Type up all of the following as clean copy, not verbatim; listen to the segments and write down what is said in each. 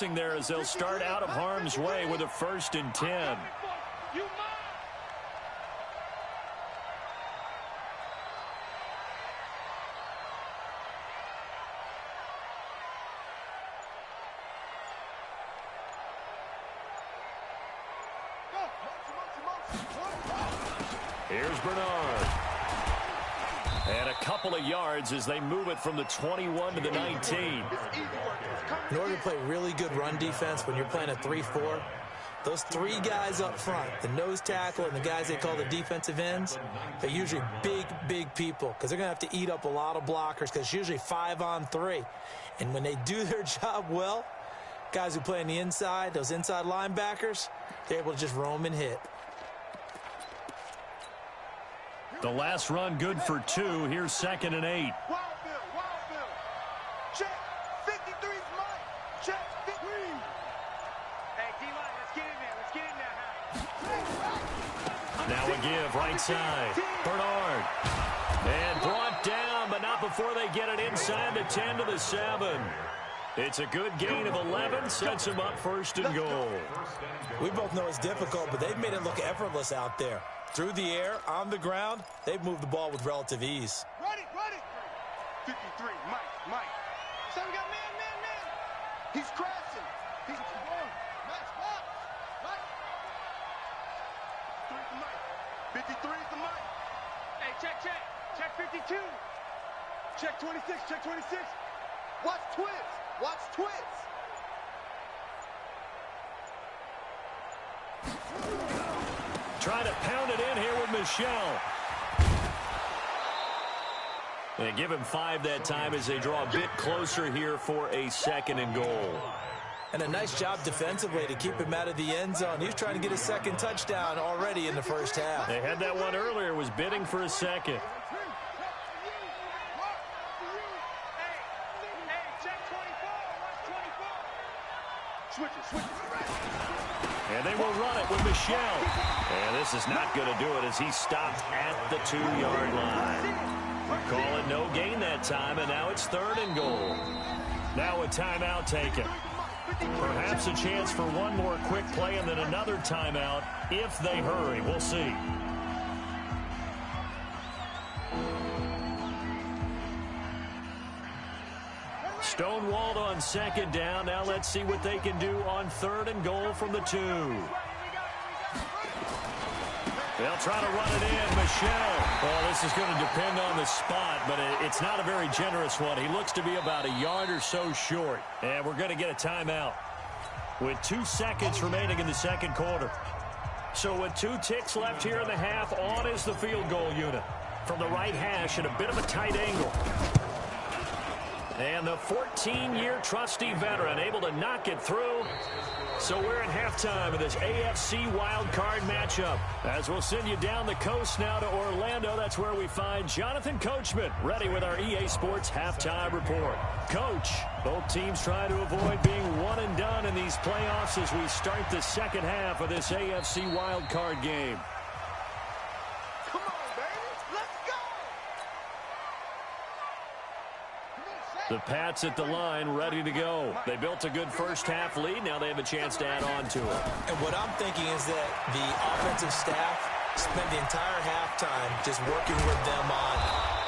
passing there as they'll start out of harm's way with a 1st and 10. Here's Bernard. And a couple of yards as they move it from the 21 to the 19. In order to play really good run defense when you're playing a 3-4, those 3 guys up front, the nose tackle and the guys they call the defensive ends, they're usually big people because they're going to have to eat up a lot of blockers because it's usually 5-on-3. And when they do their job well, guys who play on the inside, those inside linebackers, they're able to just roam and hit. The last run good for 2. Here's 2nd and 8. Wild Bill. Check. 53's Mike. Check. 53. Hey, D-line, let's get in there. Now a give right side. Bernard. And brought down, but not before they get it inside the 10 to the 7. It's a good gain of 11. Sets them up 1st and goal. We both know it's difficult, but they've made it look effortless out there. Through the air, on the ground, they've moved the ball with relative ease. Ready. 53, Mike. So we got man. He's crashing. He's going. Max box. Mike. 3 to Mike. 53 to Mike. Hey, check 52. Check 26. Watch twits. Trying to pound it in here with Michelle. They give him 5 that time as they draw a bit closer here for a 2nd and goal. And a nice job defensively to keep him out of the end zone. He was trying to get his 2nd touchdown already in the 1st half. They had that one earlier, was bidding for a 2nd. Switch. And they will run it with Michelle. And this is not going to do it as he stopped at the 2-yard line. Call it no gain that time, and now it's 3rd and goal. Now a timeout taken. Perhaps a chance for one more quick play and then another timeout if they hurry. We'll see. Stonewalled on 2nd down. Now let's see what they can do on 3rd and goal from the 2. They'll try to run it in. Michelle. Well, this is going to depend on the spot, but it's not a very generous one. He looks to be about a yard or so short. And we're going to get a timeout with 2 seconds remaining in the 2nd quarter. So with 2 ticks left here in the half, on is the field goal unit. From the right hash at a bit of a tight angle. And the 14-year trusty veteran able to knock it through. So we're at halftime of this AFC wildcard matchup. As we'll send you down the coast now to Orlando. That's where we find Jonathan Coachman ready with our EA Sports halftime report. Coach, both teams try to avoid being one and done in these playoffs as we start the 2nd half of this AFC wildcard game. The Pats at the line, ready to go. They built a good 1st half lead. Now they have a chance to add on to it. And what I'm thinking is that the offensive staff spent the entire halftime just working with them on,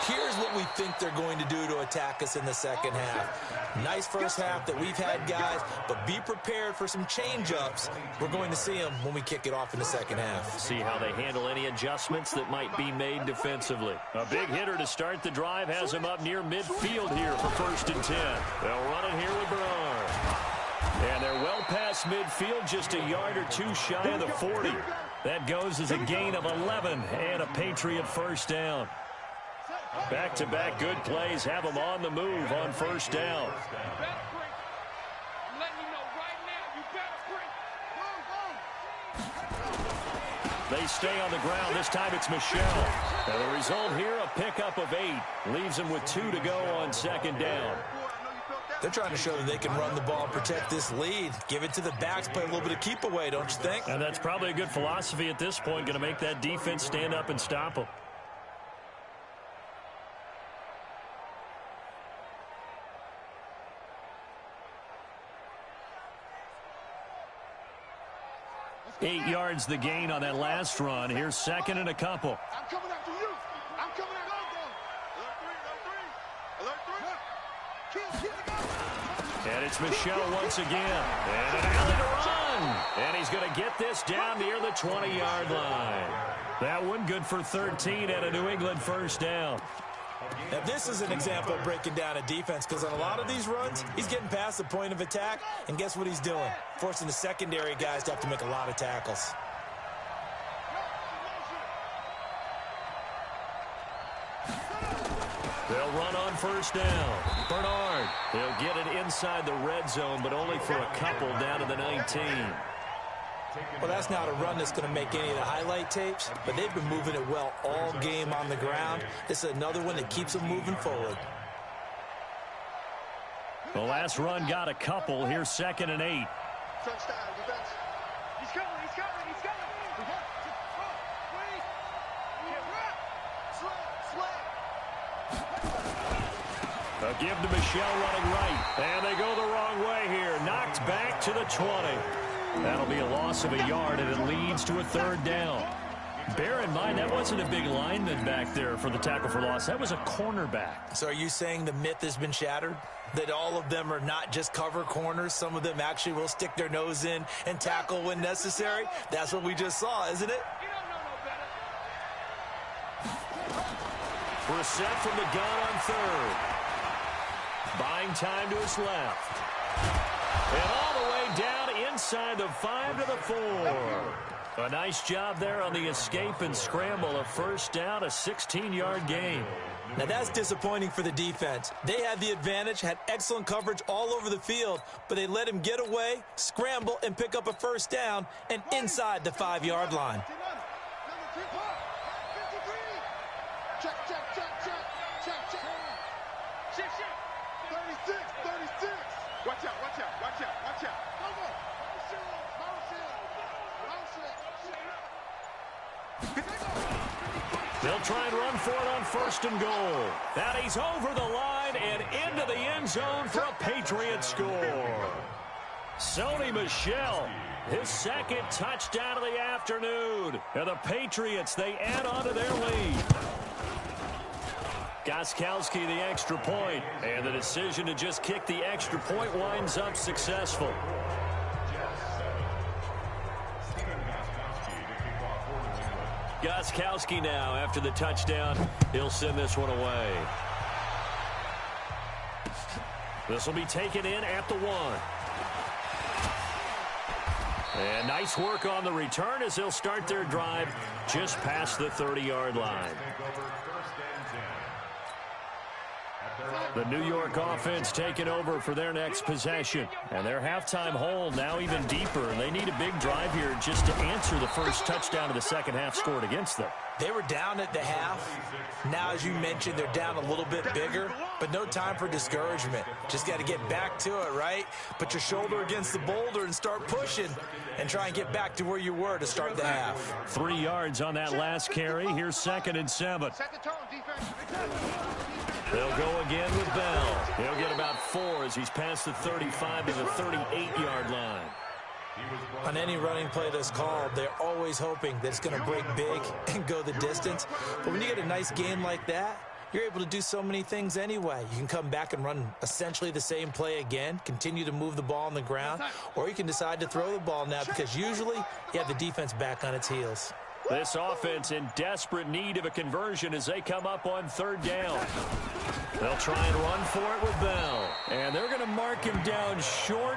here's what we think they're going to do to attack us in the 2nd half. Nice 1st half that we've had, guys, but be prepared for some change-ups. We're going to see them when we kick it off in the 2nd half. See how they handle any adjustments that might be made defensively. A big hitter to start the drive has him up near midfield here for 1st and 10. They'll run it here with Bernard. And they're well past midfield, just a yard or 2 shy of the 40. That goes as a gain of 11 and a Patriot 1st down. Back-to-back good plays have them on the move on 1st down. They stay on the ground. This time it's Michelle. And the result here, a pickup of 8. Leaves them with 2 to go on 2nd down. They're trying to show that they can run the ball and protect this lead. Give it to the backs, play a little bit of keep away, don't you think? And that's probably a good philosophy at this point, going to make that defense stand up and stop them. 8 yards the gain on that last run. Here's second and a couple. I'm coming after you. I'm coming after you. Alert three. And it's Michel once again. And an alley to run. And he's going to get this down near the 20-yard line. That one good for 13 and a New England first down. Now, this is an example of breaking down a defense, because on a lot of these runs, he's getting past the point of attack, and guess what he's doing? Forcing the secondary guys to have to make a lot of tackles. They'll run on first down. Bernard, he'll get it inside the red zone, but only for a couple down to the 19. Well, that's not a run that's going to make any of the highlight tapes, but they've been moving it well all game on the ground. This is another one that keeps them moving forward. The last run got a couple. Here's second and 8. Touchdown, defense. He's coming. A give to Michel running right. And they go the wrong way here. Knocked back to the 20. That'll be a loss of a yard, and it leads to a third down. Bear in mind, that wasn't a big lineman back there for the tackle for loss. That was a cornerback. So are you saying the myth has been shattered? That all of them are not just cover corners? Some of them actually will stick their nose in and tackle when necessary? That's what we just saw, isn't it? Brissett from the gun on third. Buying time to his left. And all the way down inside the 5 to the 4. A nice job there on the escape and scramble. A first down, a 16-yard gain. Now that's disappointing for the defense. They had the advantage, had excellent coverage all over the field, but they let him get away, scramble, and pick up a first down, and inside the 5-yard line. They'll try and run for it on first and goal. And he's over the line and into the end zone for a Patriot score. Sony Michel, his second touchdown of the afternoon. And the Patriots, they add on to their lead. Gostkowski the extra point, and the decision to just kick the extra point winds up successful. Gostkowski now, after the touchdown, he'll send this one away. This will be taken in at the 1. And nice work on the return as they'll start their drive just past the 30-yard line. The New York offense taking over for their next possession. And their halftime hole now even deeper. And they need a big drive here just to answer the first touchdown of the second half scored against them. They were down at the half. Now, as you mentioned, they're down a little bit bigger, but no time for discouragement. Just got to get back to it, right? Put your shoulder against the boulder and start pushing and try and get back to where you were to start the half. 3 yards on that last carry. Here's second and 7. They'll go again with Bell. He'll get about 4 as he's past the 35 to the 38-yard line. On any running play that's called, they're always hoping that it's going to break big and go the distance. But when you get a nice game like that, you're able to do so many things anyway. You can come back and run essentially the same play again, continue to move the ball on the ground, or you can decide to throw the ball now because usually you have the defense back on its heels. This offense in desperate need of a conversion as they come up on third down. They'll try and run for it with Bell. And they're going to mark him down short,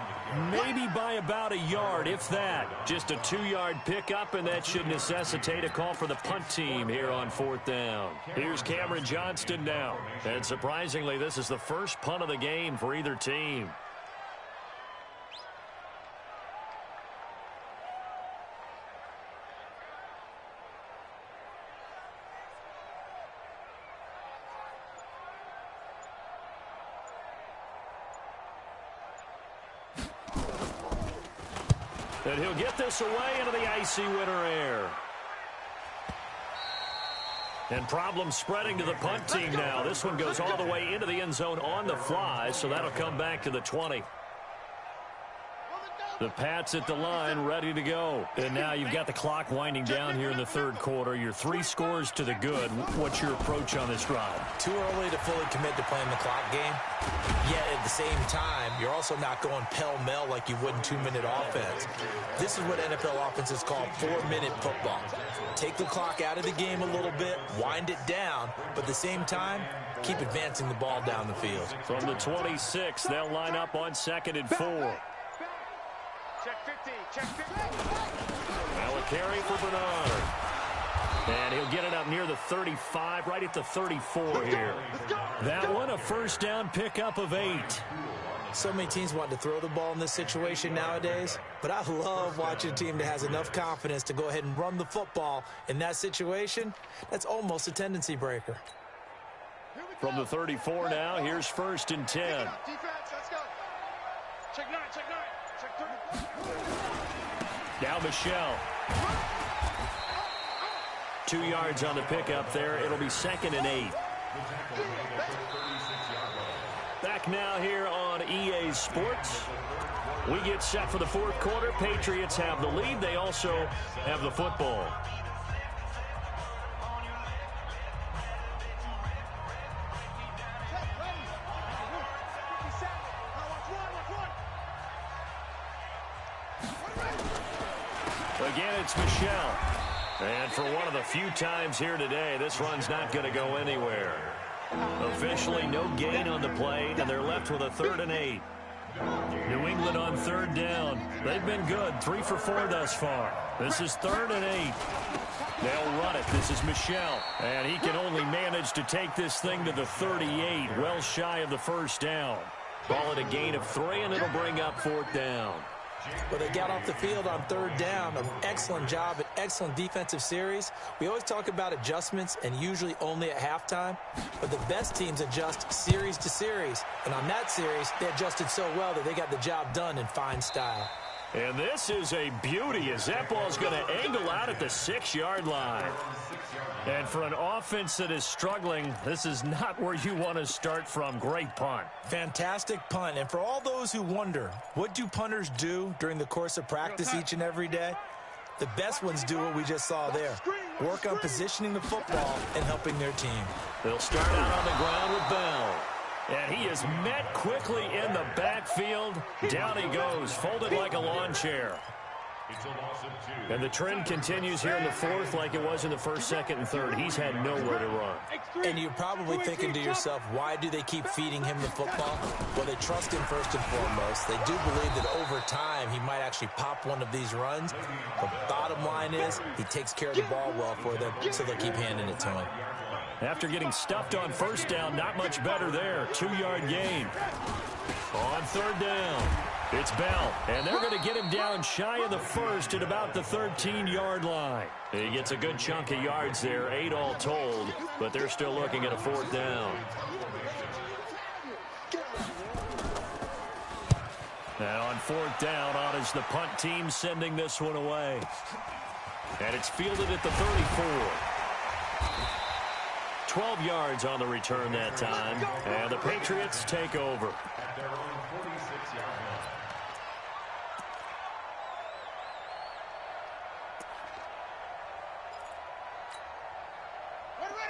maybe by about a yard, if that. Just a 2-yard pickup, and that should necessitate a call for the punt team here on fourth down. Here's Cameron Johnston now. And surprisingly, this is the first punt of the game for either team. And he'll get this away into the icy winter air. And problem spreading to the punt team now. This one goes all the way into the end zone on the fly, so that'll come back to the 20. The Pats at the line, ready to go. And now you've got the clock winding down here in the third quarter. You're 3 scores to the good. What's your approach on this drive? Too early to fully commit to playing the clock game. Yet at the same time, you're also not going pell-mell like you would in 2-minute offense. This is what NFL offenses call 4-minute football. Take the clock out of the game a little bit, wind it down, but at the same time, keep advancing the ball down the field. From the 26, they'll line up on 2nd and 4. Check 50, check 50. Now a carry for Bernard. And he'll get it up near the 35, right at the 34 here. That one, a first down pickup of 8. So many teams want to throw the ball in this situation nowadays, but I love watching a team that has enough confidence to go ahead and run the football in that situation. That's almost a tendency breaker. From the 34 now, here's 1st and 10. Defense, let's go. Check 9, check 9, check 30. Now Michelle. 2 yards on the pickup there. It'll be 2nd and 8. Back now here on EA Sports. We get set for the 4th quarter. Patriots have the lead. They also have the football. Again, it's Michelle. And for one of the few times here today, this run's not going to go anywhere. Officially no gain on the play, and they're left with a 3rd and 8. New England on 3rd down. They've been good, 3 for 4 thus far. This is 3rd and 8. They'll run it. This is Michelle. And he can only manage to take this thing to the 38, well shy of the first down. Call it a gain of 3, and it'll bring up 4th down. But they got off the field on 3rd down. An excellent job, an excellent defensive series. We always talk about adjustments and usually only at halftime. But the best teams adjust series to series. And on that series, they adjusted so well that they got the job done in fine style. And this is a beauty as that ball's going to angle out at the 6-yard line. And for an offense that is struggling, this is not where you want to start from. Great punt. Fantastic punt. And for all those who wonder, what do punters do during the course of practice each and every day? The best ones do what we just saw there. Work on positioning the football and helping their team. They'll start out on the ground with Bell. And he is met quickly in the backfield. Down he goes, folded like a lawn chair. And the trend continues here in the 4th like it was in the 1st, 2nd, and 3rd. He's had nowhere to run. And you're probably thinking to yourself, why do they keep feeding him the football? Well, they trust him first and foremost. They do believe that over time he might actually pop one of these runs. The bottom line is he takes care of the ball well for them, so they'll keep handing it to him. After getting stuffed on 1st down, not much better there. 2-yard gain. On 3rd down, it's Bell. And they're going to get him down shy of the 1st at about the 13-yard line. He gets a good chunk of yards there, 8 all told, but they're still looking at a 4th down. And on 4th down, on is the punt team sending this one away. And it's fielded at the 34. 12 yards on the return that time, and the Patriots take over.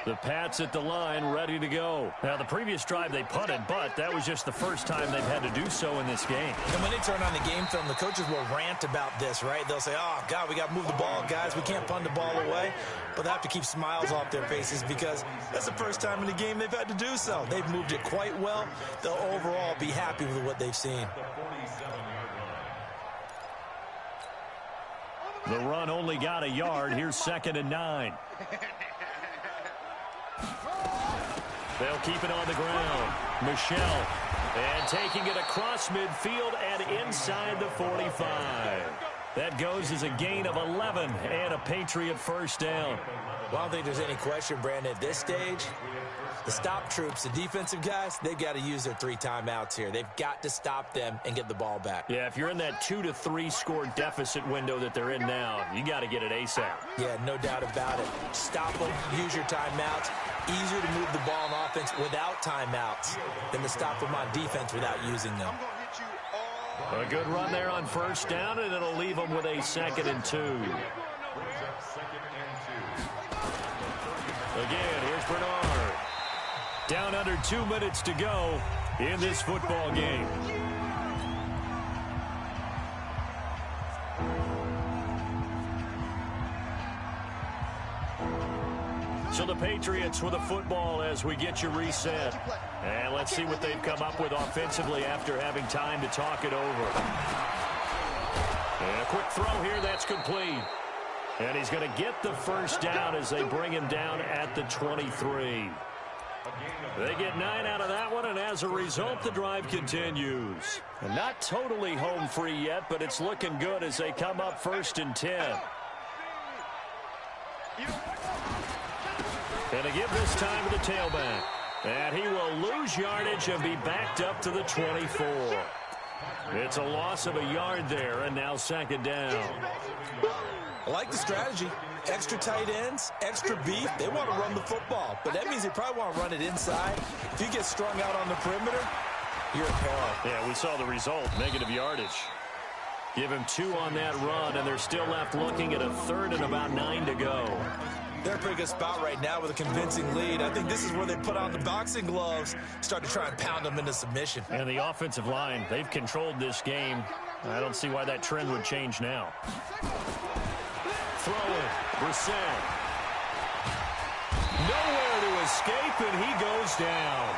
The Pats at the line, ready to go. Now, the previous drive they punted, but that was just the first time they've had to do so in this game. And when they turn on the game film, the coaches will rant about this, right? They'll say, oh, God, we got to move the ball, guys. We can't punt the ball away. But they have to keep smiles off their faces because that's the first time in the game they've had to do so. They've moved it quite well. They'll overall be happy with what they've seen. The run only got a yard. Here's 2nd and 9. They'll keep it on the ground. Michelle. And taking it across midfield and inside the 45. That goes as a gain of 11 and a Patriot first down. Well, I don't think there's any question, Brandon, at this stage. The stop troops, the defensive guys, they've got to use their 3 timeouts here. They've got to stop them and get the ball back. Yeah, if you're in that 2 to 3 score deficit window that they're in now, you got to get it ASAP. Yeah, no doubt about it. Stop them, use your timeouts. Easier to move the ball on offense without timeouts than to stop them on defense without using them. I'm going to hit you all A good run there on first down, and it'll leave them with a 2nd and 2. Again, here's Bernard. Down under 2 minutes to go in this football game. So the Patriots with a football as we get you reset. And let's see what they've come up with offensively after having time to talk it over. And a quick throw here, that's complete. And he's going to get the first down as they bring him down at the 23. They get 9 out of that one, and as a result, the drive continues. And not totally home free yet, but it's looking good as they come up 1st and 10. And to give this time to the tailback. And he will lose yardage and be backed up to the 24. It's a loss of a yard there, and now 2nd down. I like the strategy. Extra tight ends, extra beef. They want to run the football, but that means they probably want to run it inside. If you get strung out on the perimeter, you're in peril. Yeah, we saw the result, negative yardage. Give him 2 on that run, and they're still left looking at a 3rd and about 9 to go. They're in a pretty good spot right now with a convincing lead. I think this is where they put on the boxing gloves, start to try and pound them into submission. And the offensive line, they've controlled this game. I don't see why that trend would change now. Throw it, Brissett. Nowhere to escape, and he goes down.